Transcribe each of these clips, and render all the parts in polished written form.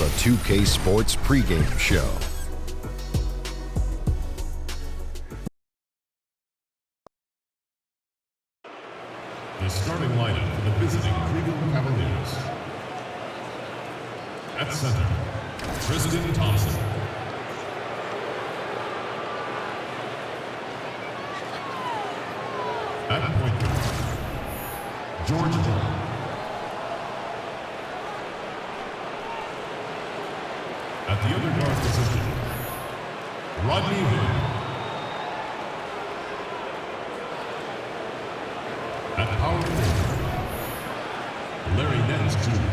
the 2K Sports pregame show. The starting lineup for the visiting Cleveland Cavaliers. At center, Tristan Thompson. At point guard, George Hill. At the other guard position, Rodney Hood. At power forward, Larry Nance Jr.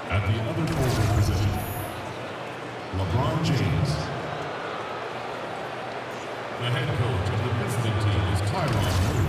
At the other forward position, LeBron James. The head coach of the visiting team is Tyrone Lue.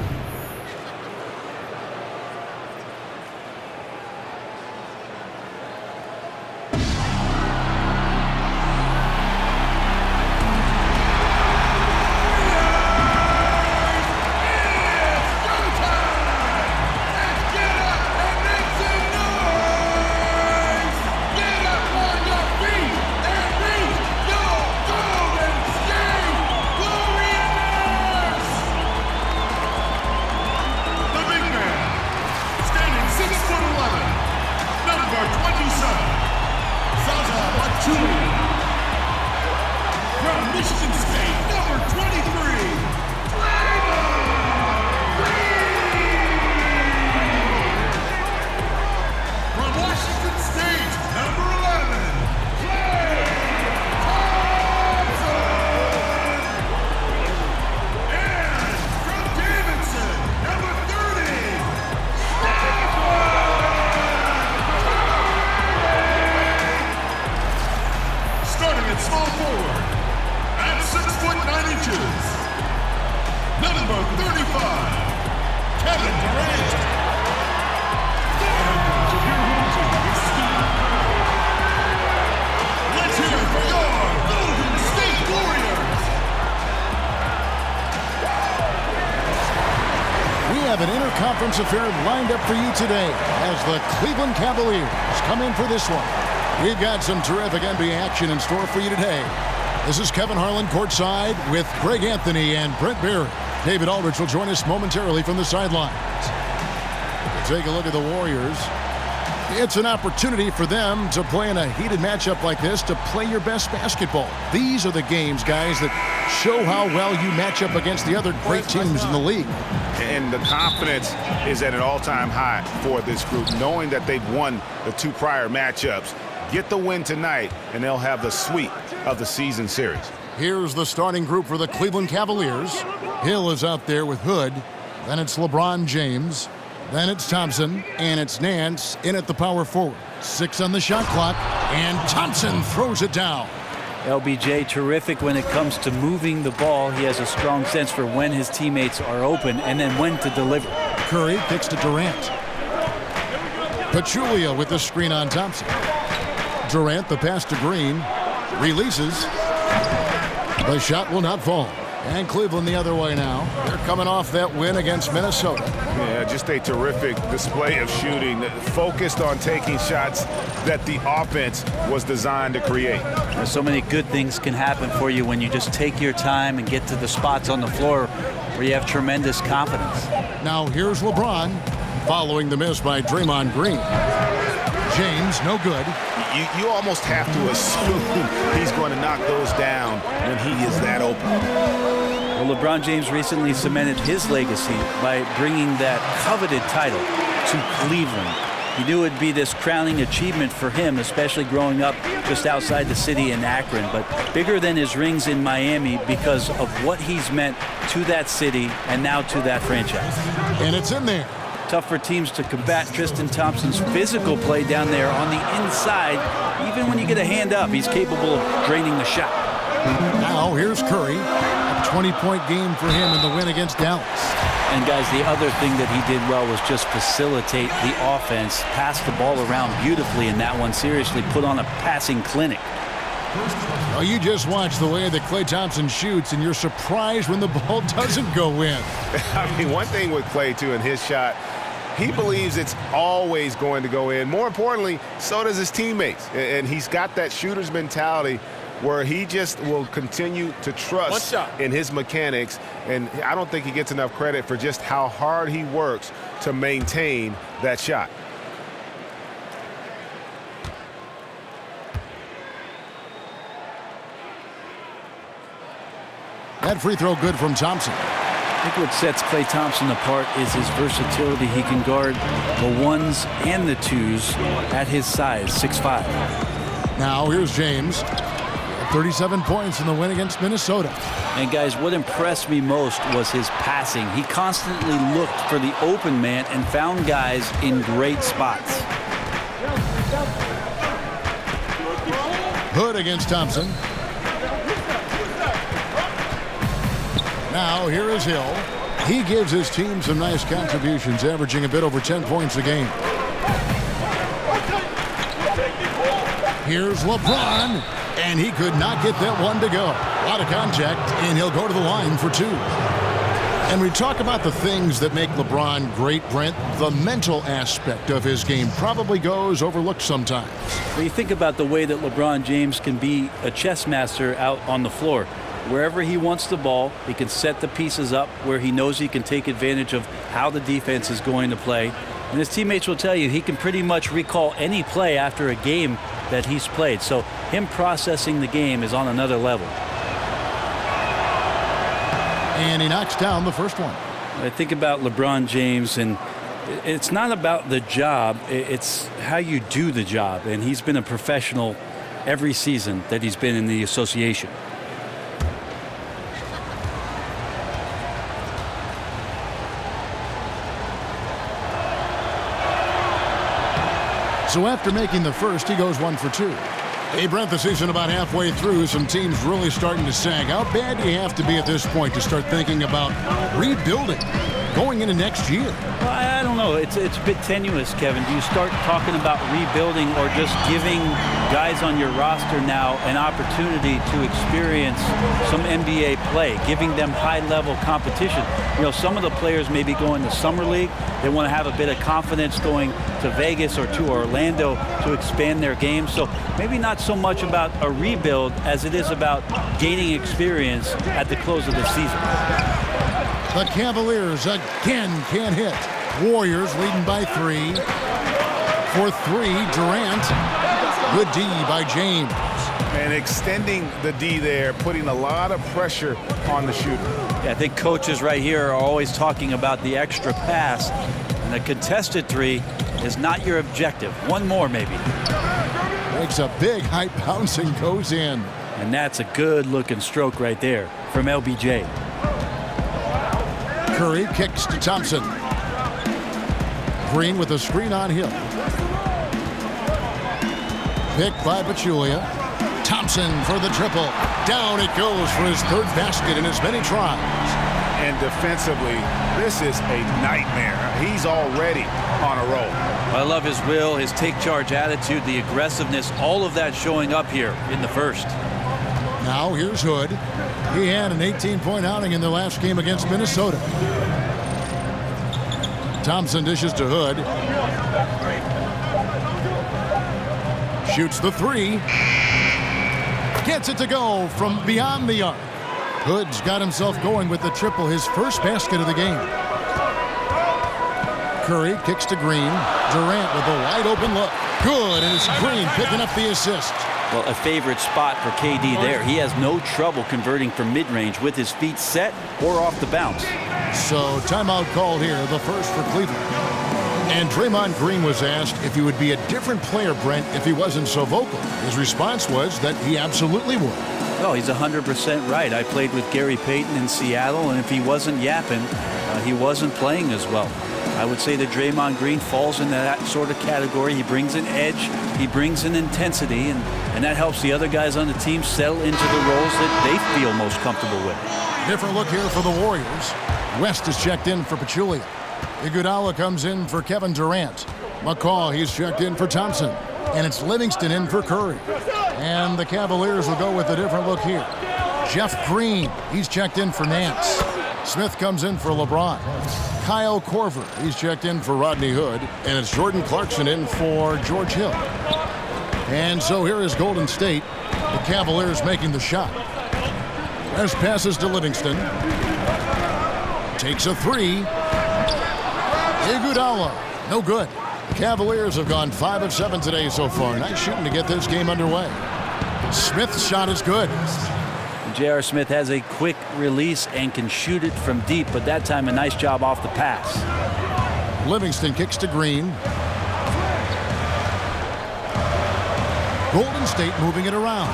Conference affair lined up for you today as the Cleveland Cavaliers come in for this one. We've got some terrific NBA action in store for you today. This is Kevin Harlan courtside with Greg Anthony and Brent Barry. David Aldridge will join us momentarily from the sidelines. Take a look at the Warriors. It's an opportunity for them to play in a heated matchup like this, to play your best basketball. These are the games, guys, that show how well you match up against the other great teams in the league. And the confidence is at an all-time high for this group, knowing that they've won the two prior matchups. Get the win tonight, and they'll have the sweep of the season series. Here's the starting group for the Cleveland Cavaliers. Hill is out there with Hood. Then it's LeBron James. Then it's Thompson, and it's Nance in at the power forward. 6 on the shot clock, and Thompson throws it down. LBJ terrific when it comes to moving the ball. He has a strong sense for when his teammates are open and then when to deliver. Curry kicks to Durant. Pachulia with the screen on Thompson. Durant, the pass to Green. Releases. The shot will not fall. And Cleveland the other way now. They're coming off that win against Minnesota. Yeah, just a terrific display of shooting, focused on taking shots that the offense was designed to create. So many good things can happen for you when you just take your time and get to the spots on the floor where you have tremendous confidence. Now here's LeBron following the miss by Draymond Green. James, no good. You almost have to assume he's going to knock those down when he is that open. Well, LeBron James recently cemented his legacy by bringing that coveted title to Cleveland. He knew it would be this crowning achievement for him, especially growing up just outside the city in Akron, but bigger than his rings in Miami because of what he's meant to that city and now to that franchise. And it's in there. Tough for teams to combat Tristan Thompson's physical play down there on the inside. Even when you get a hand up, he's capable of draining the shot. Now here's Curry. A 20-point game for him in the win against Dallas. And guys, the other thing that he did well was just facilitate the offense, pass the ball around beautifully in that one, seriously put on a passing clinic. Well, you just watch the way that Klay Thompson shoots, and you're surprised when the ball doesn't go in. I mean, one thing with Klay, too, in his shot, He believes it's always going to go in. More importantly, so does his teammates. And he's got that shooter's mentality where he just will continue to trust in his mechanics. And I don't think he gets enough credit for just how hard he works to maintain that shot. That free throw good from Thompson. I think what sets Klay Thompson apart is his versatility. He can guard the ones and the twos at his size, 6'5". Now here's James. 37 points in the win against Minnesota. And guys, what impressed me most was his passing. He constantly looked for the open man and found guys in great spots. Hood against Thompson. Now here is Hill. He gives his team some nice contributions, averaging a bit over 10 points a game. Here's LeBron, and he could not get that one to go. A lot of contact, and he'll go to the line for two. And we talk about the things that make LeBron great, Brent. The mental aspect of his game probably goes overlooked sometimes. When you think about the way that LeBron James can be a chess master out on the floor, wherever he wants the ball, he can set the pieces up where he knows he can take advantage of how the defense is going to play. And his teammates will tell you he can pretty much recall any play after a game that he's played. So him processing the game is on another level. And he knocks down the first one. I think about LeBron James, and it's not about the job, it's how you do the job. And he's been a professional every season that he's been in the association. So after making the first, he goes 1 for 2. Hey, Brent, the season about halfway through. Some teams really starting to sag. How bad do you have to be at this point to start thinking about rebuilding going into next year? Well, I don't know. It's a bit tenuous, Kevin. Do you start talking about rebuilding or just giving guys on your roster now an opportunity to experience some NBA play, giving them high-level competition? You know, some of the players may be going to Summer League. They want to have a bit of confidence going to Vegas or to Orlando to expand their game. So maybe not so much about a rebuild as it is about gaining experience at the close of the season. The Cavaliers again can't hit. Warriors leading by 3. For 3, Durant. Good D by James. And extending the D there, putting a lot of pressure on the shooter. Yeah, I think coaches right here are always talking about the extra pass. And a contested 3 is not your objective. One more, maybe. Makes a big high bounce and goes in. And that's a good-looking stroke right there from LBJ. Curry kicks to Thompson. Green with a screen on Hill. Picked by Pachulia. Thompson for the triple. Down it goes for his third basket in as many tries. And defensively, this is a nightmare. He's already on a roll. I love his will, his take-charge attitude, the aggressiveness, all of that showing up here in the first. Now here's Hood. He had an 18-point outing in the last game against Minnesota. Thompson dishes to Hood. Shoots the 3. Gets it to go from beyond the arc. Hood's got himself going with the triple, his first basket of the game. Curry kicks to Green. Durant with a wide open look. Good, and it's Green picking up the assist. Well, a favorite spot for KD there. He has no trouble converting from mid-range with his feet set or off the bounce. So timeout called here, the first for Cleveland. And Draymond Green was asked if he would be a different player, Brent, if he wasn't so vocal. His response was that he absolutely would. Well, he's 100% right. I played with Gary Payton in Seattle, and if he wasn't yapping, he wasn't playing as well. I would say that Draymond Green falls into that sort of category. He brings an edge, he brings an intensity, and that helps the other guys on the team settle into the roles that they feel most comfortable with. Different look here for the Warriors. West is checked in for Pachulia. Iguodala comes in for Kevin Durant. McCaw, he's checked in for Thompson. And it's Livingston in for Curry. And the Cavaliers will go with a different look here. Jeff Green, he's checked in for Nance. Smith comes in for LeBron. Kyle Korver. He's checked in for Rodney Hood. And it's Jordan Clarkson in for George Hill. And so here is Golden State. The Cavaliers making the shot. As passes to Livingston. Takes a three. Iguodala. No good. The Cavaliers have gone 5 of 7 today so far. Nice shooting to get this game underway. Smith's shot is good. J.R. Smith has a quick release and can shoot it from deep, but that time a nice job off the pass. Livingston kicks to Green. Golden State moving it around.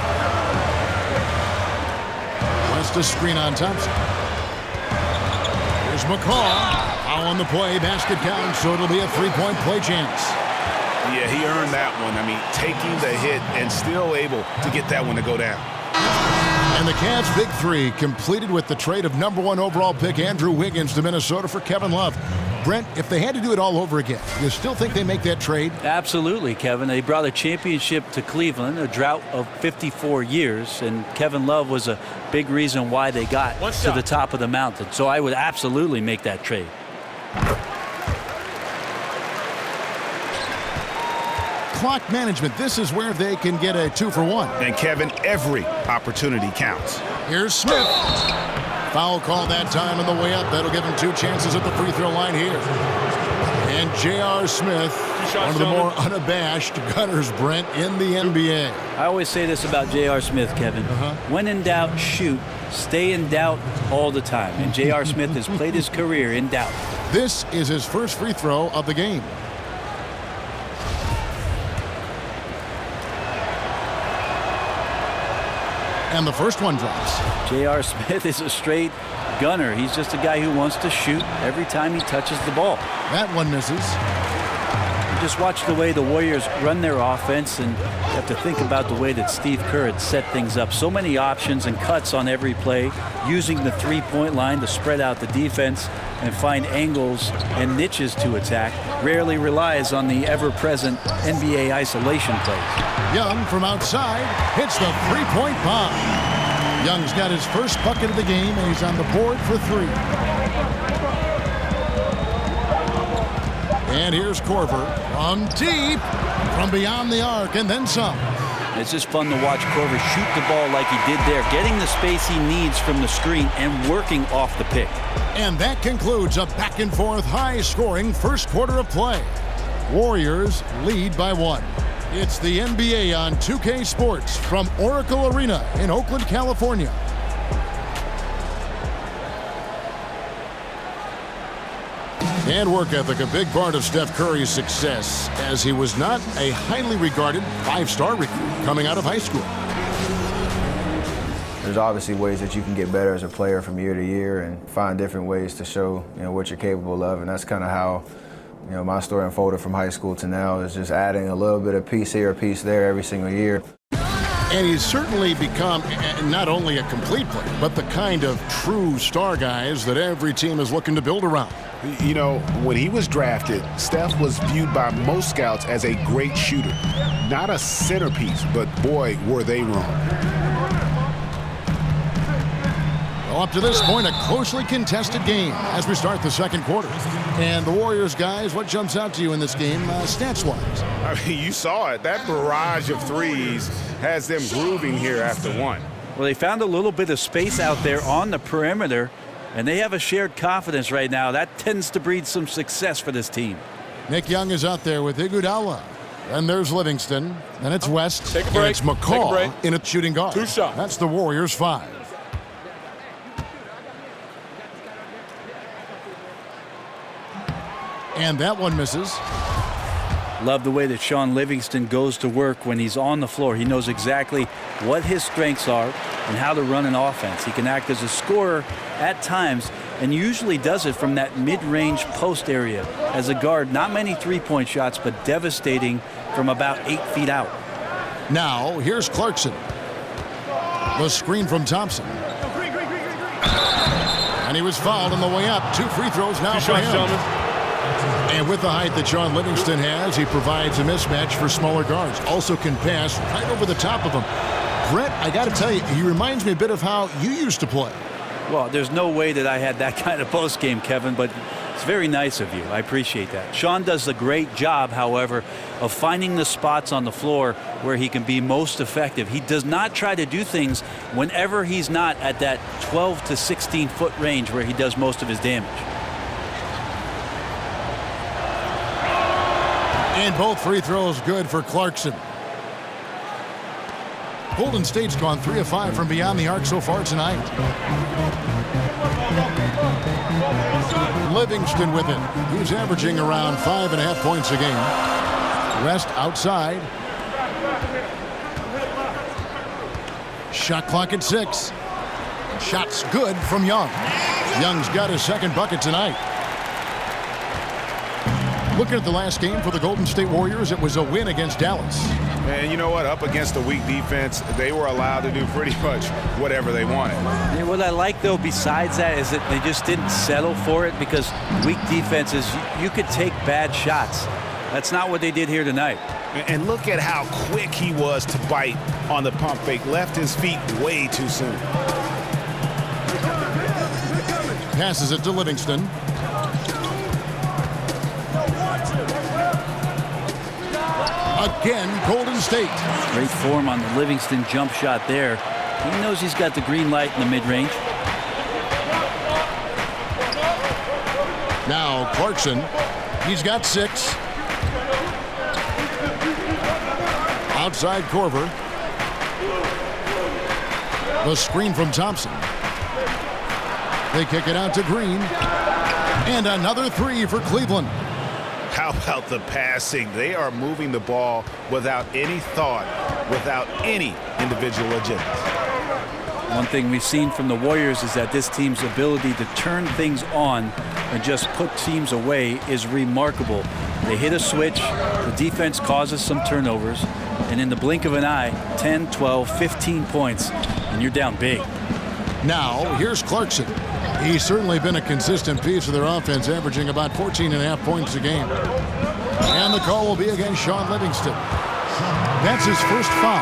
West a screen on Thompson. Here's McCaw. Foul on the play. Basket count, so it'll be a three-point play chance. Yeah, he earned that one. I mean, taking the hit and still able to get that one to go down. And the Cavs' big three completed with the trade of #1 overall pick Andrew Wiggins to Minnesota for Kevin Love. Brent, if they had to do it all over again, you still think they make that trade? Absolutely, Kevin. They brought a championship to Cleveland, a drought of 54 years, and Kevin Love was a big reason why they got to the top of the mountain. So I would absolutely make that trade. Clock management. This is where they can get a 2-for-1. And Kevin, every opportunity counts. Here's Smith. Foul call that time on the way up. That'll give him 2 chances at the free throw line here. And J.R. Smith, one of the more unabashed gunners, Brent, in the NBA. I always say this about J.R. Smith, Kevin. When in doubt, shoot. Stay in doubt all the time. And J.R. Smith has played his career in doubt. This is his first free throw of the game. And the first one drops. J.R. Smith is a straight gunner. He's just a guy who wants to shoot every time he touches the ball. That one misses. You just watch the way the Warriors run their offense, and you have to think about the way that Steve Kerr had set things up. So many options and cuts on every play, using the three-point line to spread out the defense and find angles and niches to attack. Rarely relies on the ever-present NBA isolation plays. Young from outside hits the three-point bomb. Young's got his first bucket of the game, and he's on the board for 3. And here's Korver from deep, from beyond the arc, and then some. It's just fun to watch Korver shoot the ball like he did there, getting the space he needs from the screen and working off the pick. And that concludes a back-and-forth, high-scoring first quarter of play. Warriors lead by 1. It's the NBA on 2K Sports from Oracle Arena in Oakland, California. And work ethic, a big part of Steph Curry's success, as he was not a highly regarded 5-star recruit coming out of high school. There's obviously ways that you can get better as a player from year to year and find different ways to show, what you're capable of, and that's kind of how, my story unfolded from high school to now, is just adding a little bit of piece here, a piece there every single year. And he's certainly become not only a complete player, but the kind of true star guys that every team is looking to build around. When he was drafted, Steph was viewed by most scouts as a great shooter. Not a centerpiece, but boy, were they wrong. Well, up to this point, a closely contested game as we start the second quarter. And the Warriors, guys, what jumps out to you in this game, stats-wise? I mean, you saw it. That barrage of threes has them grooving here after 1. Well, they found a little bit of space out there on the perimeter, and they have a shared confidence right now. That tends to breed some success for this team. Nick Young is out there with Iguodala. And there's Livingston. And it's West. Take a break. And it's McCaw in a shooting guard. 2 shots. That's the Warriors' 5. And that one misses. Love the way that Sean Livingston goes to work when he's on the floor. He knows exactly what his strengths are and how to run an offense. He can act as a scorer at times and usually does it from that mid-range post area. As a guard, not many three-point shots, but devastating from about 8 feet out. Now, here's Clarkson. The screen from Thompson. And he was fouled on the way up. 2 free throws now for him. And with the height that Sean Livingston has, he provides a mismatch for smaller guards. Also can pass right over the top of him. Brett, I got to tell you, he reminds me a bit of how you used to play. Well, there's no way that I had that kind of post game, Kevin, but It's very nice of you. I appreciate that. Sean does a great job, however, of finding the spots on the floor where he can be most effective. He does not try to do things whenever he's not at that 12 to 16 foot range where he does most of his damage. And both free throws good for Clarkson. Golden State's gone 3 of 5 from beyond the arc so far tonight. Livingston with it. He's averaging around 5.5 points a game. West outside. Shot clock at 6. Shot's good from Young. Young's got his second bucket tonight. Looking at the last game for the Golden State Warriors, it was a win against Dallas. And you know what? Up against a weak defense, they were allowed to do pretty much whatever they wanted. And what I like, though, besides that, is that they just didn't settle for it, because weak defenses, you could take bad shots. That's not what they did here tonight. And look at how quick he was to bite on the pump fake. Left his feet way too soon. Passes it to Livingston. Again, Golden State. Great form on the Livingston jump shot there. He knows he's got the green light in the mid-range. Now Clarkson. He's got 6. Outside Corver. The screen from Thompson. They kick it out to Green. And another 3 for Cleveland. How about the passing? They are moving the ball without any thought, without any individual agenda. One thing we've seen from the Warriors is that this team's ability to turn things on and just put teams away is remarkable. They hit a switch, the defense causes some turnovers, and in the blink of an eye, 10, 12, 15 points, and you're down big. Now, here's Clarkson. He's certainly been a consistent piece of their offense, averaging about 14.5 points a game. And the call will be against Sean Livingston. That's his first foul.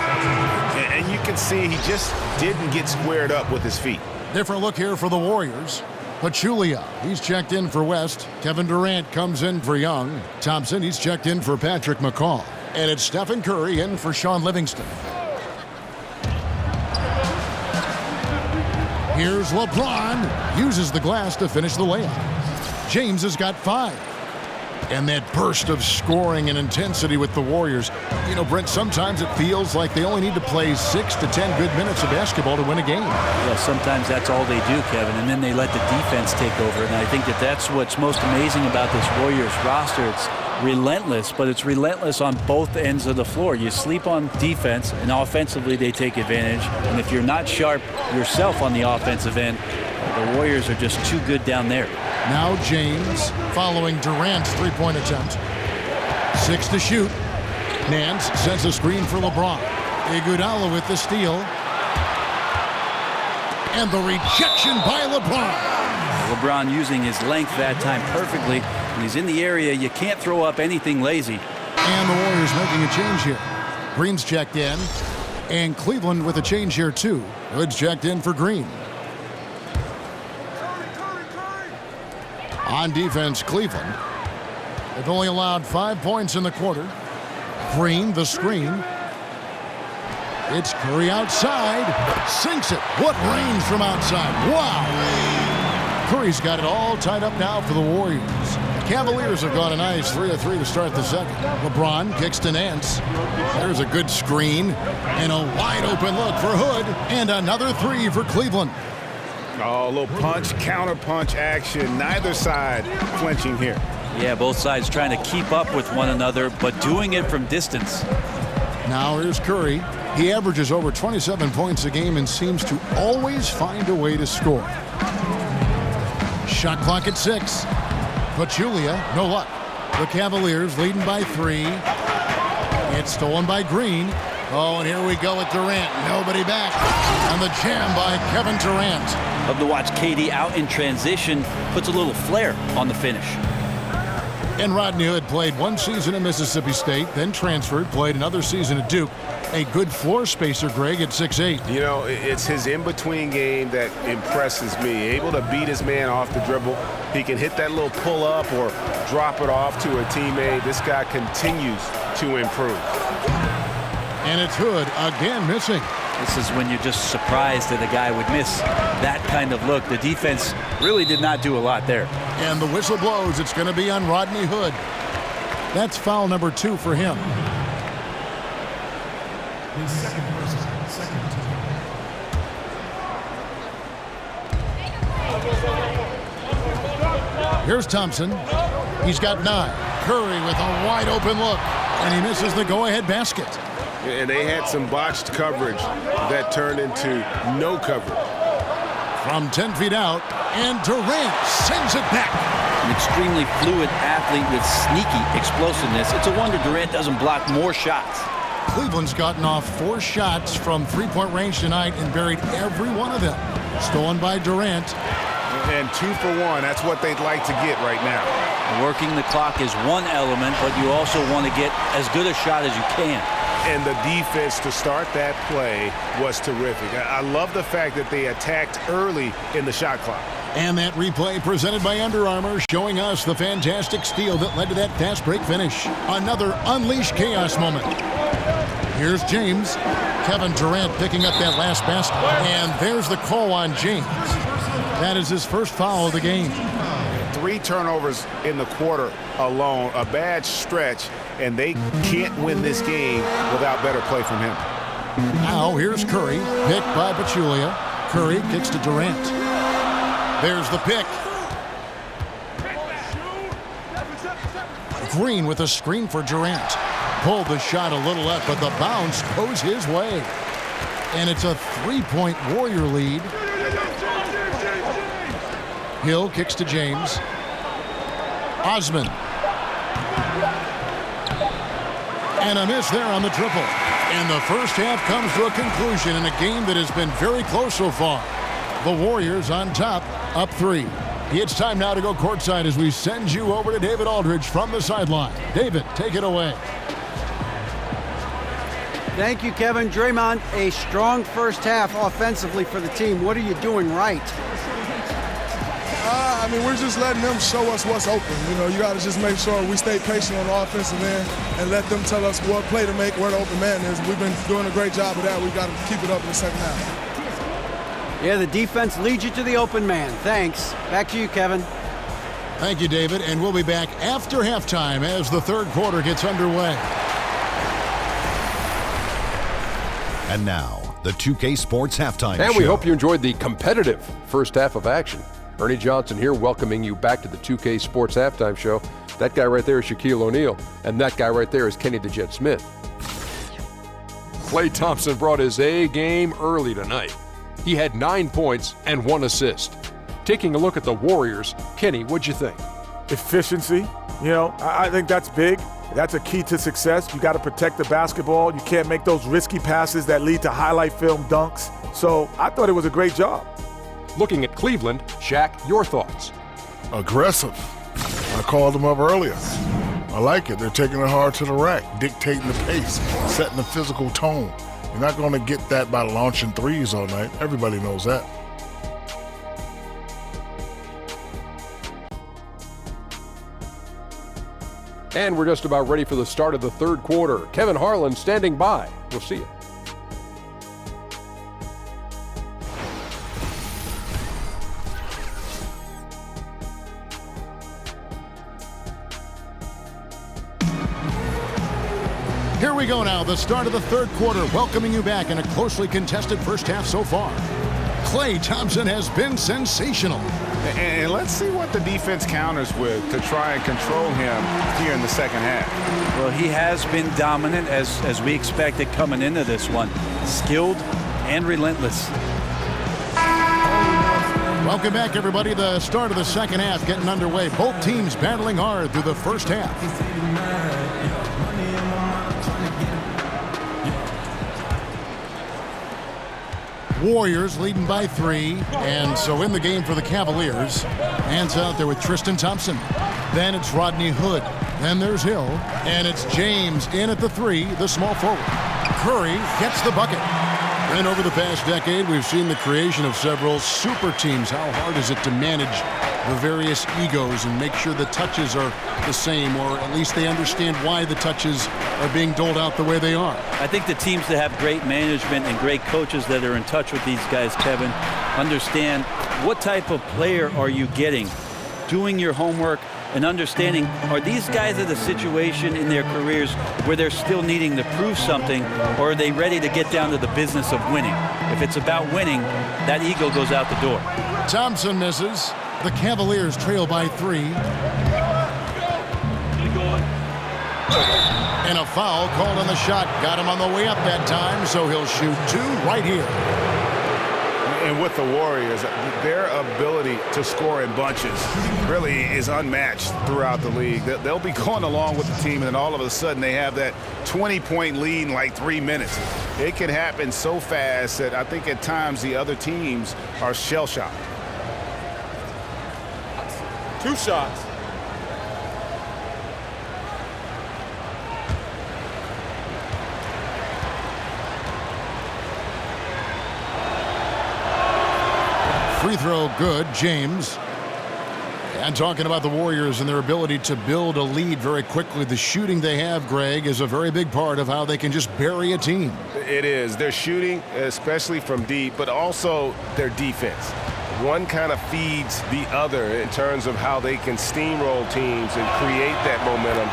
And you can see he just didn't get squared up with his feet. Different look here for the Warriors. Pachulia, he's checked in for West. Kevin Durant comes in for Young. Thompson, he's checked in for Patrick McCaw. And it's Stephen Curry in for Sean Livingston. Here's LeBron. Uses the glass to finish the layup. James has got 5. And that burst of scoring and intensity with the Warriors. You know, Brent, sometimes it feels like they only need to play 6 to 10 good minutes of basketball to win a game. Yeah, sometimes that's all they do, Kevin, and then they let the defense take over. And I think that that's what's most amazing about this Warriors roster. It's relentless, but it's relentless on both ends of the floor. You sleep on defense, and offensively they take advantage. And if you're not sharp yourself on the offensive end, the Warriors are just too good down there. Now James following Durant's three-point attempt. 6 to shoot. Nance sends a screen for LeBron. Iguodala with the steal. And the rejection by LeBron. LeBron using his length that time perfectly. When he's in the area, you can't throw up anything lazy. And the Warriors making a change here. Green's checked in. And Cleveland with a change here too. Hood's checked in for Green. On defense, Cleveland. They've only allowed 5 points in the quarter. Green, the screen. It's Curry outside. Sinks it. What range from outside. Wow. Curry's got it all tied up now for the Warriors. The Cavaliers have gone a nice 3 of 3 to start the second. LeBron kicks to Nance. There's a good screen. And a wide open look for Hood. And another 3 for Cleveland. Oh, a little punch, counter punch action. Neither side flinching here. Yeah, both sides trying to keep up with one another, but doing it from distance. Now here's Curry. He averages over 27 points a game and seems to always find a way to score. Shot clock at 6. Pachulia, no luck. The Cavaliers leading by 3. It's stolen by Green. Oh, and here we go with Durant. Nobody back. And the jam by Kevin Durant. Love to watch KD out in transition. Puts a little flair on the finish. And Rodney Hood played 1 season at Mississippi State, then transferred, played another season at Duke. A good floor spacer, Greg, at 6'8". You know, it's his in-between game that impresses me. Able to beat his man off the dribble. He can hit that little pull-up or drop it off to a teammate. This guy continues to improve. And it's Hood again missing. This is when you're just surprised that a guy would miss that kind of look. The defense really did not do a lot there. And the whistle blows. It's going to be on Rodney Hood. That's foul number 2 for him. His second person, second team. Here's Thompson. He's got 9. Curry with a wide open look. And he misses the go-ahead basket. And they had some botched coverage that turned into no coverage. From 10 feet out, and Durant sends it back. An extremely fluid athlete with sneaky explosiveness. It's a wonder Durant doesn't block more shots. Cleveland's gotten off 4 shots from three-point range tonight and buried every one of them. Stolen by Durant. And 2 for 1. That's what they'd like to get right now. Working the clock is one element, but you also want to get as good a shot as you can. And the defense to start that play was terrific. I love the fact that they attacked early in the shot clock. And that replay presented by Under Armour showing us the fantastic steal that led to that fast break finish. Another unleashed chaos moment. Here's James. Kevin Durant picking up that last basket. And there's the call on James. That is his first foul of the game. 3 turnovers in the quarter alone. A bad stretch, and they can't win this game without better play from him. Now here's Curry. Picked by Pachulia. Curry kicks to Durant. There's the pick. Green with a screen for Durant. Pulled the shot a little up, but the bounce goes his way. And it's a 3-point Warrior lead. Hill kicks to James. Osman. And a miss there on the triple. And the first half comes to a conclusion in a game that has been very close so far. The Warriors on top, up 3. It's time now to go courtside as we send you over to David Aldridge from the sideline. David, take it away. Thank you, Kevin. Draymond, a strong first half offensively for the team. What are you doing right? I mean, we're just letting them show us what's open. You know, you got to just make sure we stay patient on the offensive end and let them tell us what play to make, where the open man is. We've been doing a great job of that. We've got to keep it up in the second half. Yeah, the defense leads you to the open man. Thanks. Back to you, Kevin. Thank you, David. And we'll be back after halftime as the third quarter gets underway. And now, the 2K Sports Halftime Show. And we hope you enjoyed the competitive first half of action. Ernie Johnson here welcoming you back to the 2K Sports Halftime Show. That guy right there is Shaquille O'Neal, and that guy right there is Kenny the Jet Smith. Klay Thompson brought his A game early tonight. He had 9 points and 1 assist. Taking a look at the Warriors, Kenny, what'd you think? Efficiency, you know, I think that's big. That's a key to success. You got to protect the basketball. You can't make those risky passes that lead to highlight film dunks. So I thought it was a great job. Looking at Cleveland, Shaq, your thoughts? Aggressive. I called them up earlier. I like it. They're taking it hard to the rack, dictating the pace, setting the physical tone. You're not going to get that by launching threes all night. Everybody knows that. And we're just about ready for the start of the third quarter. Kevin Harlan standing by. We'll see you. Here we go now, the start of the third quarter, welcoming you back in a closely contested first half so far. Klay Thompson has been sensational. And let's see what the defense counters with to try and control him here in the second half. Well, he has been dominant as we expected coming into this one. Skilled and relentless. Welcome back, everybody. The start of the second half getting underway. Both teams battling hard through the first half. Warriors leading by 3. And so in the game for the Cavaliers, Nance out there with Tristan Thompson. Then it's Rodney Hood. Then there's Hill. And it's James in at the 3, the small forward. Curry gets the bucket. And over the past decade, we've seen the creation of several super teams. How hard is it to manage the various egos and make sure the touches are the same, or at least they understand why the touches are being doled out the way they are? I think the teams that have great management and great coaches that are in touch with these guys, Kevin, understand what type of player are you getting, doing your homework, and understanding, are these guys at a situation in their careers where they're still needing to prove something, or are they ready to get down to the business of winning? If it's about winning, that ego goes out the door. Thompson misses. The Cavaliers trail by 3. And a foul called on the shot. Got him on the way up that time, so he'll shoot 2 right here. And with the Warriors, their ability to score in bunches really is unmatched throughout the league. They'll be going along with the team, and then all of a sudden they have that 20-point lead in like 3 minutes. It can happen so fast that I think at times the other teams are shell-shocked. 2 shots. Free throw good, James. And talking about the Warriors and their ability to build a lead very quickly, the shooting they have, Greg, is a very big part of how they can just bury a team. It is. Their shooting, especially from deep, but also their defense. One kind of feeds the other in terms of how they can steamroll teams and create that momentum.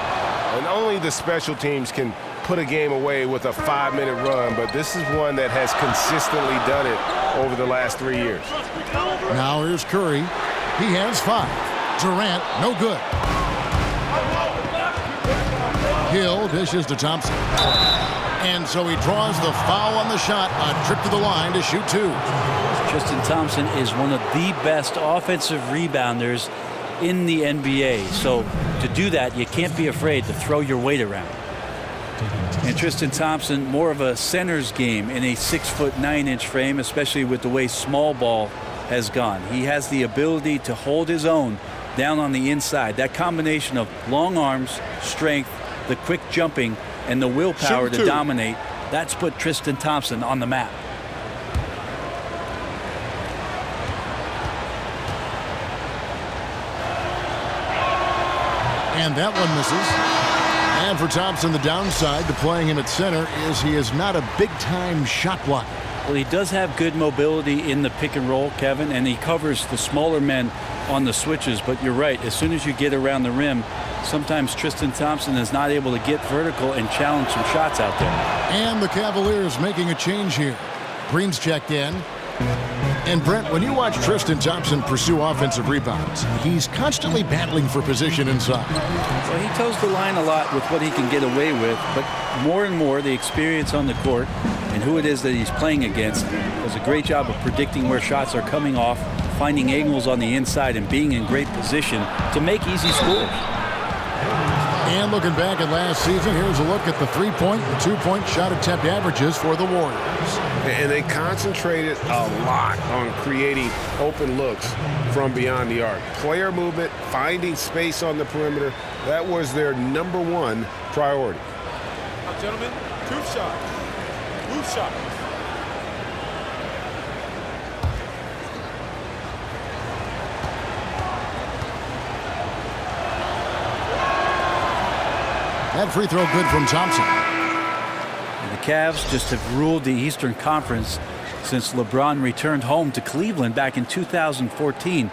And only the special teams can put a game away with a 5-minute run, but this is one that has consistently done it over the last 3 years. Now here's Curry. He has 5. Durant, no good. Hill dishes to Thompson. And so he draws the foul on the shot. A trip to the line to shoot 2. Tristan Thompson is one of the best offensive rebounders in the NBA. So to do that, you can't be afraid to throw your weight around. And Tristan Thompson, more of a center's game in a 6'9" frame, especially with the way small ball has gone. He has the ability to hold his own down on the inside. That combination of long arms, strength, the quick jumping, and the willpower to dominate, that's put Tristan Thompson on the map. And that one misses. And for Thompson, the downside to playing him at center is he is not a big-time shot blocker. Well, he does have good mobility in the pick and roll, Kevin, and he covers the smaller men on the switches. But you're right, as soon as you get around the rim, sometimes Tristan Thompson is not able to get vertical and challenge some shots out there. And the Cavaliers making a change here. Green's checked in. And Brent, when you watch Tristan Thompson pursue offensive rebounds, he's constantly battling for position inside. Well, he toes the line a lot with what he can get away with, but more and more the experience on the court and who it is that he's playing against does a great job of predicting where shots are coming off, finding angles on the inside, and being in great position to make easy scores. And looking back at last season, here's a look at the 3-point and 2-point shot attempt averages for the Warriors. And they concentrated a lot on creating open looks from beyond the arc. Player movement, finding space on the perimeter, that was their #1 priority. Gentlemen, 2 shots. 2 shots. That free throw good from Thompson. And the Cavs just have ruled the Eastern Conference since LeBron returned home to Cleveland back in 2014.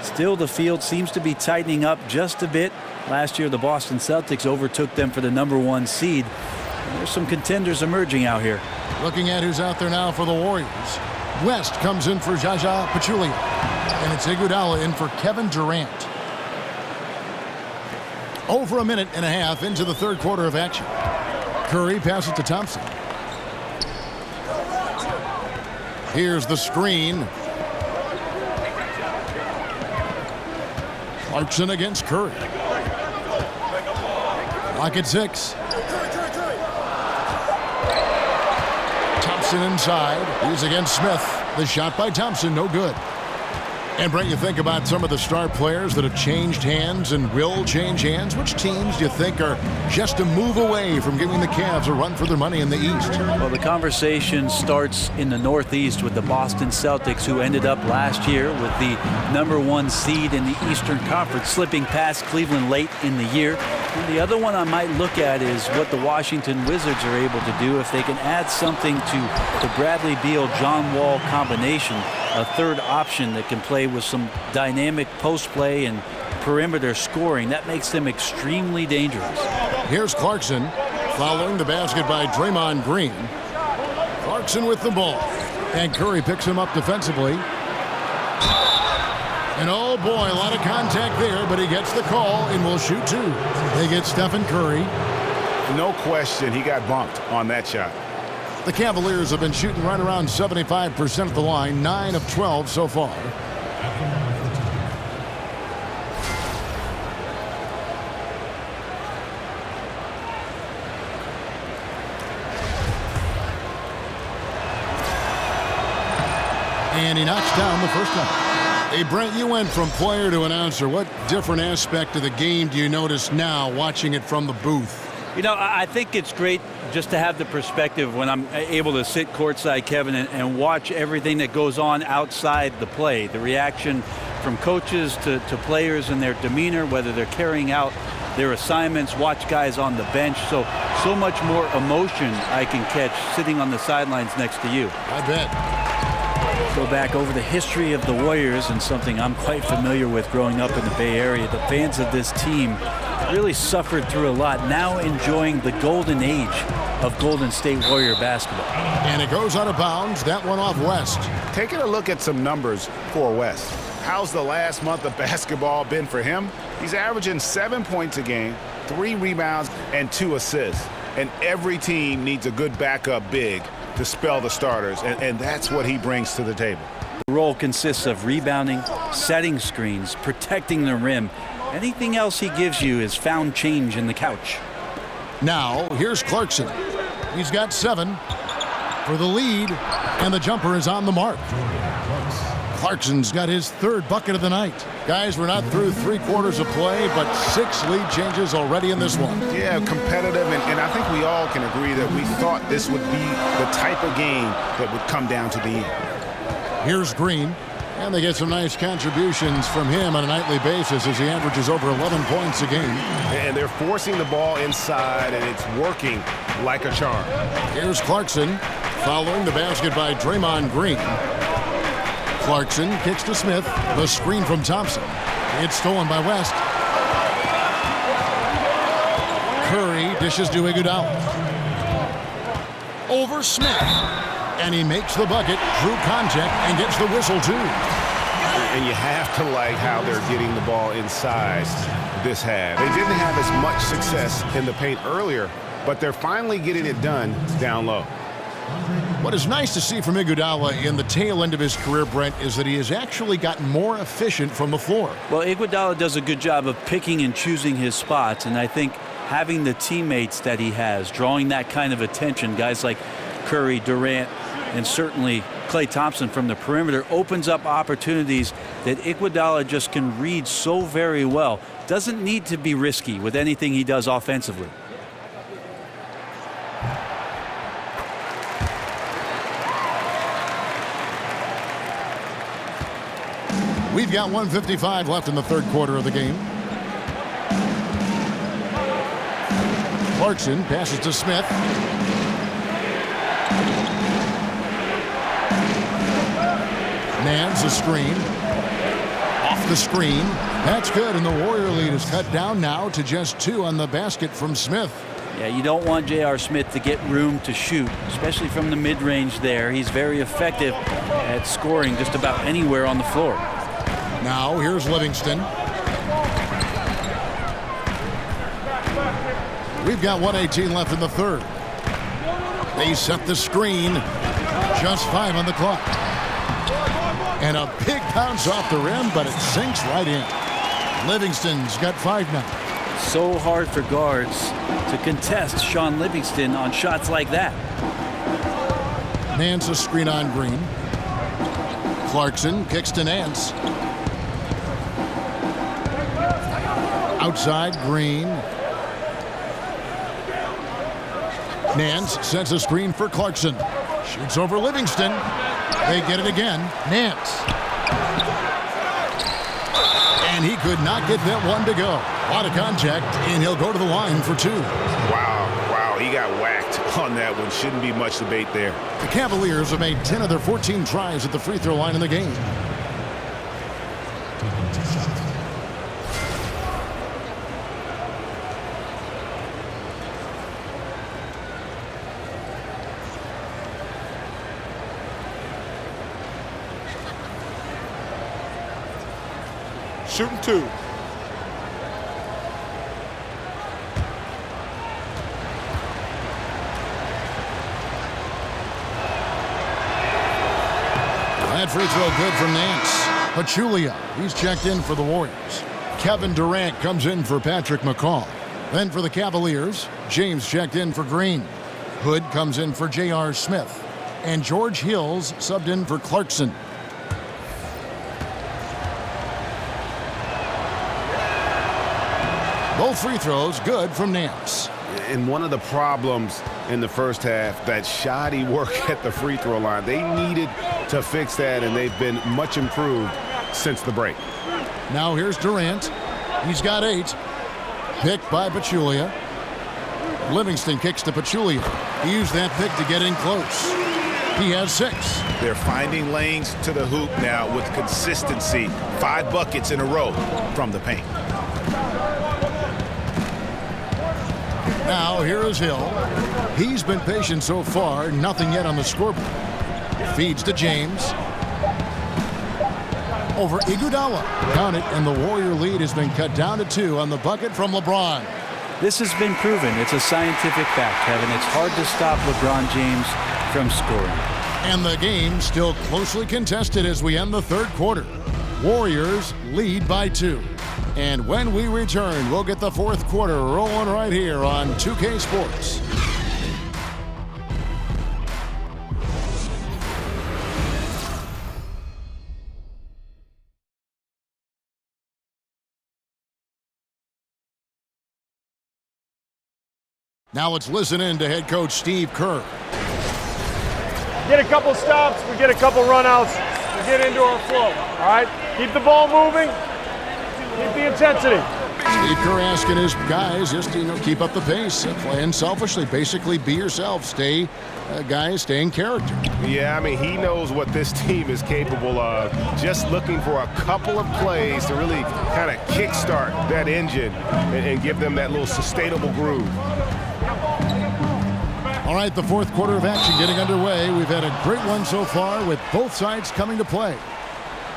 Still, the field seems to be tightening up just a bit. Last year, the Boston Celtics overtook them for the #1 seed. And there's some contenders emerging out here. Looking at who's out there now for the Warriors. West comes in for Jaja Pachulia. And it's Iguodala in for Kevin Durant. Over a minute and a half into the third quarter of action. Curry passes to Thompson. Here's the screen. Clarkson against Curry. Clock at 6. Thompson inside. He's against Smith. The shot by Thompson, no good. And Brent, you think about some of the star players that have changed hands and will change hands. Which teams do you think are just a move away from giving the Cavs a run for their money in the East? Well, the conversation starts in the Northeast with the Boston Celtics, who ended up last year with the #1 seed in the Eastern Conference, slipping past Cleveland late in the year. And the other one I might look at is what the Washington Wizards are able to do if they can add something to the Bradley Beal-John Wall combination, a third option that can play with some dynamic post play and perimeter scoring. That makes them extremely dangerous. Here's Clarkson following the basket by Draymond Green. Clarkson with the ball, and Curry picks him up defensively. And oh boy, a lot of contact there, but he gets the call and will shoot two. They get Stephen Curry. No question, he got bumped on that shot. The Cavaliers have been shooting right around 75% of the line, 9 of 12 so far. And he knocks down the first one. Hey, Brent, you went from player to announcer. What different aspect of the game do you notice now watching it from the booth? You know, I think it's great just to have the perspective when I'm able to sit courtside, Kevin, and watch everything that goes on outside the play. The reaction from coaches to players and their demeanor, whether they're carrying out their assignments, watch guys on the bench. So much more emotion I can catch sitting on the sidelines next to you. I bet. Go back over the history of the Warriors, and something I'm quite familiar with growing up in the Bay Area. The fans of this team really suffered through a lot, now enjoying the golden age of Golden State Warrior basketball. And it goes out of bounds. That one off West. Taking a look at some numbers for West. How's the last month of basketball been for him? He's averaging 7 points a game, 3 rebounds, and 2 assists. And every team needs a good backup big to spell the starters, and that's what he brings to the table. The role consists of rebounding, setting screens, protecting the rim. Anything else he gives you is found change in the couch. Now, here's Clarkson. He's got 7 for the lead, and the jumper is on the mark. Clarkson's got his 3rd bucket of the night. Guys, we're not through 3 quarters of play, but 6 lead changes already in this one. Yeah, competitive, and I think we all can agree that we thought this would be the type of game that would come down to the end. Here's Green, and they get some nice contributions from him on a nightly basis as he averages over 11 points a game. And they're forcing the ball inside, and it's working like a charm. Here's Clarkson following the basket by Draymond Green. Clarkson kicks to Smith. The screen from Thompson. It's stolen by West. Curry dishes to Iguodala. Over Smith. And he makes the bucket through contact and gets the whistle too. And you have to like how they're getting the ball inside this half. They didn't have as much success in the paint earlier, but they're finally getting it done down low. What is nice to see from Iguodala in the tail end of his career, Brent, is that he has actually gotten more efficient from the floor. Well, Iguodala does a good job of picking and choosing his spots, and I think having the teammates that he has, drawing that kind of attention, guys like Curry, Durant, and certainly Klay Thompson from the perimeter, opens up opportunities that Iguodala just can read so very well. Doesn't need to be risky with anything he does offensively. We've got 1:55 left in the 3rd quarter of the game. Clarkson passes to Smith. Nance a screen. Off the screen. That's good, and the Warrior lead is cut down now to just 2 on the basket from Smith. Yeah, you don't want J.R. Smith to get room to shoot, especially from the mid-range there. He's very effective at scoring just about anywhere on the floor. Now here's Livingston. We've got 1:18 left in the 3rd. They set the screen. Just 5 on the clock. And a big bounce off the rim, but it sinks right in. Livingston's got 5 now. So hard for guards to contest Sean Livingston on shots like that. Nance a screen on Green. Clarkson kicks to Nance. Outside, Green. Nance sets a screen for Clarkson. Shoots over Livingston. They get it again. Nance. And he could not get that one to go. A lot of contact, and he'll go to the line for two. Wow, he got whacked on that one. Shouldn't be much debate there. The Cavaliers have made 10 of their 14 tries at the free throw line in the game. Shooting two. That free throw good from Nance. Pachulia, he's checked in for the Warriors. Kevin Durant comes in for Patrick McCaw. Then for the Cavaliers, James checked in for Green. Hood comes in for J.R. Smith. And George Hills subbed in for Clarkson. Both free throws good from Nance. And one of the problems in the first half, that shoddy work at the free throw line. They needed to fix that, and they've been much improved since the break. Now here's Durant. He's got 8. Picked by Pachulia. Livingston kicks to Pachulia. He used that pick to get in close. He has 6. They're finding lanes to the hoop now with consistency. 5 buckets in a row from the paint. Now here is Hill. He's been patient so far. Nothing yet on the scoreboard. Feeds to James. Over Iguodala. Count it, and the Warrior lead has been cut down to 2 on the bucket from LeBron. This has been proven. It's a scientific fact, Kevin. It's hard to stop LeBron James from scoring. And the game still closely contested as we end the third quarter. Warriors lead by 2. And when we return, we'll get the fourth quarter rolling right here on 2K Sports. Now let's listen in to head coach Steve Kerr. Get a couple stops, we get a couple runouts, we get into our flow, all right? Keep the ball moving, keep the intensity. Steve Kerr asking his guys just to, keep up the pace, playing selfishly, basically be yourself, stay in character. Yeah, I mean, he knows what this team is capable of. Just looking for a couple of plays to really kind of kickstart that engine and give them that little sustainable groove. All right, the fourth quarter of action getting underway. We've had a great one so far with both sides coming to play.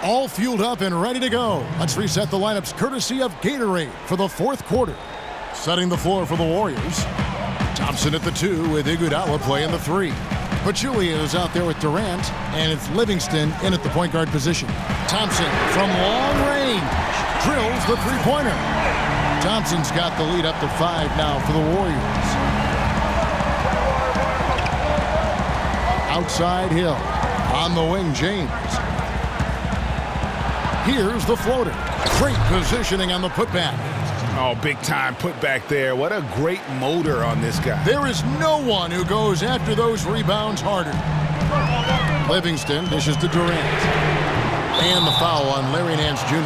All fueled up and ready to go. Let's reset the lineups courtesy of Gatorade for the fourth quarter. Setting the floor for the Warriors. Thompson at the 2 with Iguodala playing the 3. Pachulia is out there with Durant, and it's Livingston in at the point guard position. Thompson from long range drills the three-pointer. Thompson's got the lead up to 5 now for the Warriors. Outside Hill. On the wing, James. Here's the floater. Great positioning on the putback. Oh, big time putback there. What a great motor on this guy. There is no one who goes after those rebounds harder. Livingston dishes to Durant. And the foul on Larry Nance Jr.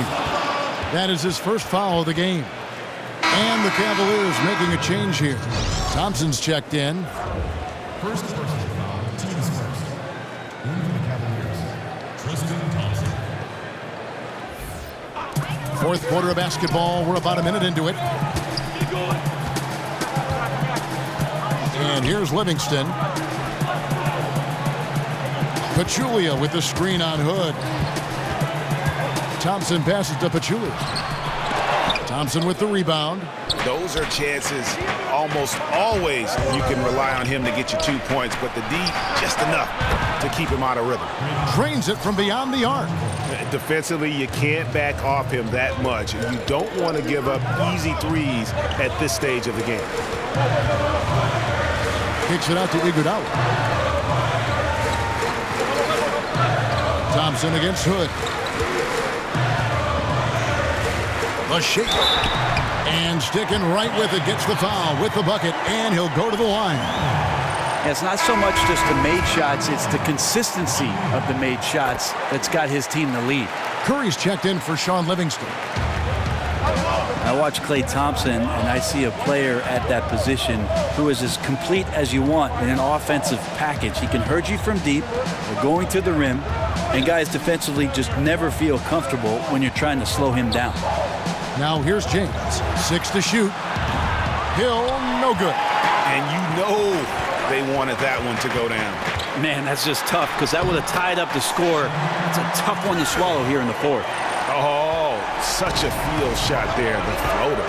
That is his first foul of the game. And the Cavaliers making a change here. Thompson's checked in. First personal foul, team's first. In for the Cavaliers, Tristan Thompson. Fourth quarter of basketball. We're about a minute into it. And here's Livingston. Pachulia with the screen on Hood. Thompson passes to Pachulia. Thompson with the rebound. Those are chances almost always you can rely on him to get you 2 points, but the D, just enough to keep him out of rhythm. Drains it from beyond the arc. Defensively, you can't back off him that much. You don't want to give up easy threes at this stage of the game. Kicks it out to Iguodala. Thompson against Hood. The shake. And sticking right with it, gets the foul with the bucket, and he'll go to the line. It's not so much just the made shots, it's the consistency of the made shots that's got his team the lead. Curry's checked in for Sean Livingston. I watch Klay Thompson, and I see a player at that position who is as complete as you want in an offensive package. He can hurt you from deep or going to the rim, and guys defensively just never feel comfortable when you're trying to slow him down. Now here's James. 6 to shoot. Hill, no good. And you know they wanted that one to go down. Man, that's just tough because that would have tied up the score. It's a tough one to swallow here in the fourth. Oh, such a field shot there, the floater.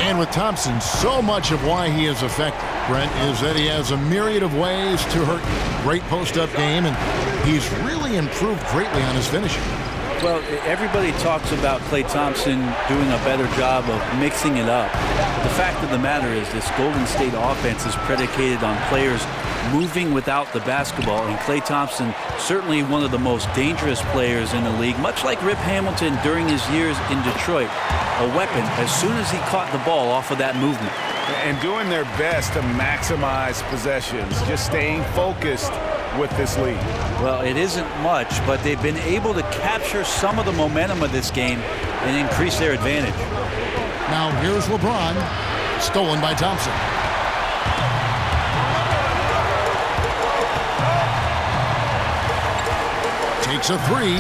And with Thompson, so much of why he is effective, Brent, is that he has a myriad of ways to hurt you. Great post-up game, and he's really improved greatly on his finishing. Well, everybody talks about Klay Thompson doing a better job of mixing it up. The fact of the matter is this Golden State offense is predicated on players moving without the basketball, and Klay Thompson certainly one of the most dangerous players in the league, much like Rip Hamilton during his years in Detroit. A weapon as soon as he caught the ball off of that movement. And doing their best to maximize possessions, just staying focused with this lead. Well, it isn't much, but they've been able to capture some of the momentum of this game and increase their advantage. Now here's LeBron, stolen by Thompson. Takes a three,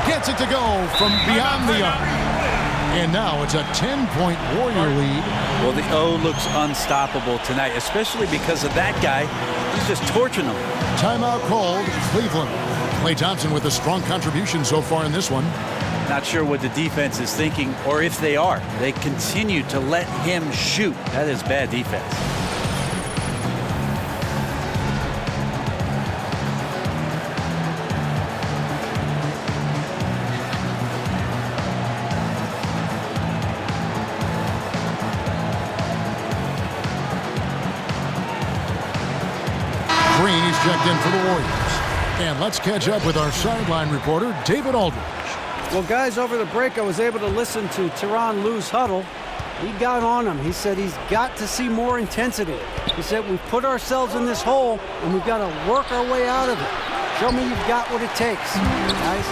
gets it to go from beyond the arc. And now it's a 10-point Warrior lead. Well, the O looks unstoppable tonight, especially because of that guy. He's just torching them. Timeout called, Cleveland. Klay Thompson with a strong contribution so far in this one. Not sure what the defense is thinking, or if they are. They continue to let him shoot. That is bad defense. Green's checked in for the Warriors. And let's catch up with our sideline reporter, David Aldridge. Well, guys, over the break, I was able to listen to Tyronn Lue's huddle. He got on him. He said he's got to see more intensity. He said we've put ourselves in this hole, and we've got to work our way out of it. Show me you've got what it takes, guys.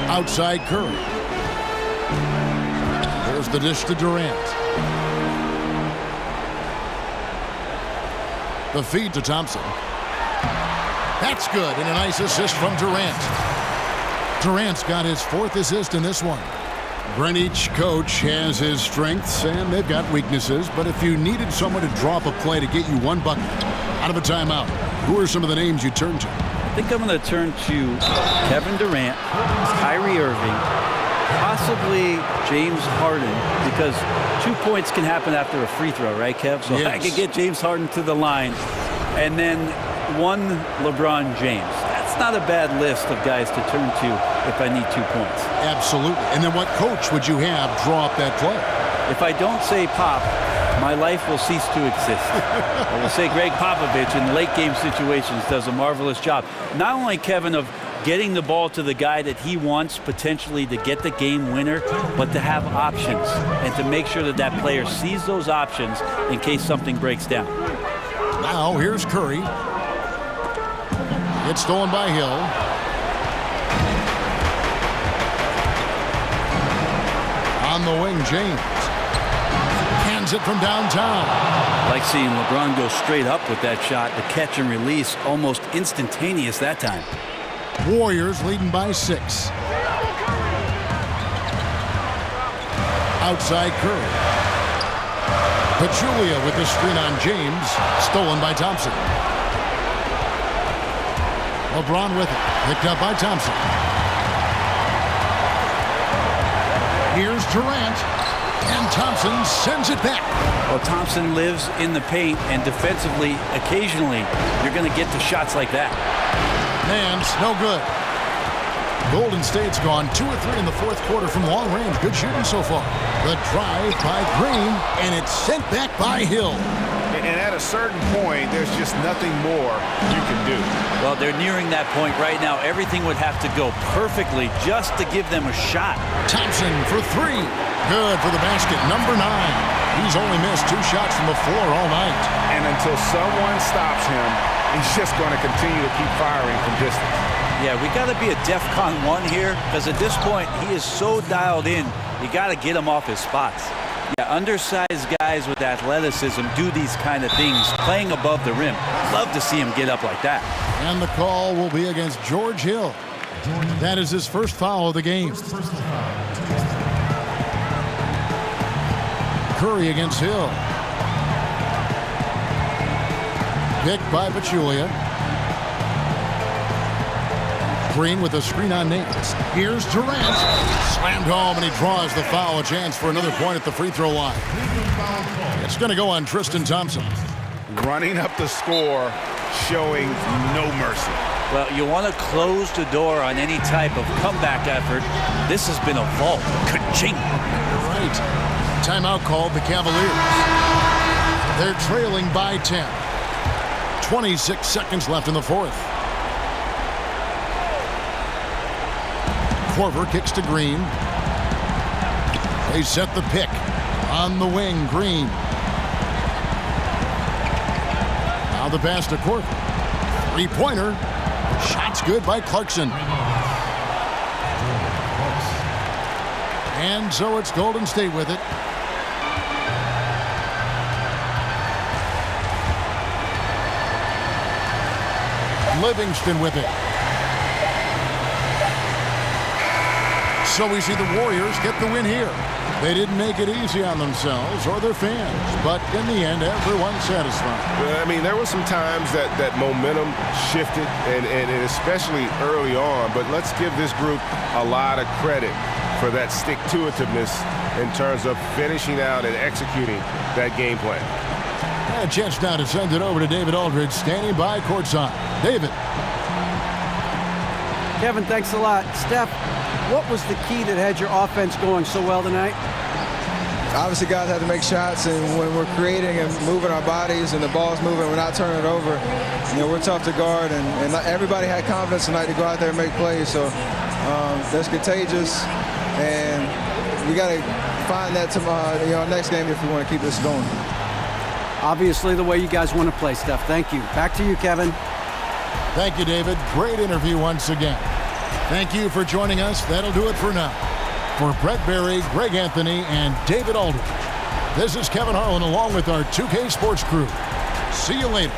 Outside Curry. There's the dish to Durant. The feed to Thompson. That's good, and a nice assist from Durant. Durant's got his 4th assist in this one. Brent, each coach has his strengths, and they've got weaknesses, but if you needed someone to drop a play to get you one bucket out of a timeout, who are some of the names you turn to? I think I'm going to turn to Kevin Durant, Kyrie Irving, possibly James Harden, because 2 points can happen after a free throw, right, Kev? So yes. I could get James Harden to the line, and then one LeBron James. That's not a bad list of guys to turn to if I need 2 points. Absolutely. And then what coach would you have draw up that play? If I don't say Pop, my life will cease to exist. I will say Greg Popovich in late game situations does a marvelous job. Not only, Kevin, of getting the ball to the guy that he wants potentially to get the game winner, but to have options and to make sure that that player sees those options in case something breaks down. Now here's Curry. Gets stolen by Hill. On the wing, James. Hands it from downtown. I like seeing LeBron go straight up with that shot. The catch and release almost instantaneous that time. Warriors leading by 6. Outside Curry. Pachulia with the screen on James. Stolen by Thompson. LeBron with it. Picked up by Thompson. Here's Durant. And Thompson sends it back. Well, Thompson lives in the paint, and defensively, occasionally, you're going to get to shots like that. Nance, no good. Golden State's gone 2 of 3 in the 4th quarter from long range. Good shooting so far. The drive by Green, and it's sent back by Hill. And at a certain point, there's just nothing more you can do. Well, they're nearing that point right now. Everything would have to go perfectly just to give them a shot. Thompson for three. Good for the basket. Number 9. He's only missed 2 shots from the floor all night. And until someone stops him, he's just going to continue to keep firing from distance. Yeah, we got to be a DEFCON 1 here, because at this point, he is so dialed in, you got to get him off his spots. Yeah, undersized guys with athleticism do these kind of things, playing above the rim. Love to see him get up like that. And the call will be against George Hill. That is his first foul of the game. Curry against Hill. Picked by Pachulia. Green with a screen on Nance. Here's Durant. Slammed home, and he draws the foul. A chance for another point at the free throw line. It's going to go on Tristan Thompson. Running up the score, showing no mercy. Well, you want to close the door on any type of comeback effort. This has been a vault. Ka-ching. You're right. Timeout called the Cavaliers. They're trailing by 10. 26 seconds left in the fourth. Korver kicks to Green. They set the pick. On the wing, Green. Now the pass to Korver. Three-pointer. Shot's good by Clarkson. And so it's Golden State with it. Livingston with it. So we see the Warriors get the win here. They didn't make it easy on themselves or their fans, but in the end, everyone's satisfied. I mean, there were some times that momentum shifted, and especially early on, but let's give this group a lot of credit for that stick-to-itiveness in terms of finishing out and executing that game plan. A chance now to send it over to David Aldridge, standing by courtside. David. Kevin, thanks a lot. Steph, what was the key that had your offense going so well tonight? Obviously, guys have to make shots, and when we're creating and moving our bodies and the ball's moving, we're not turning it over. You know, we're tough to guard, and everybody had confidence tonight to go out there and make plays. So that's contagious, and we got to find that tomorrow, next game if we want to keep this going. Obviously, the way you guys want to play, Steph. Thank you. Back to you, Kevin. Thank you, David. Great interview once again. Thank you for joining us. That'll do it for now. For Brett Berry, Greg Anthony, and David Aldridge, this is Kevin Harlan along with our 2K Sports crew. See you later.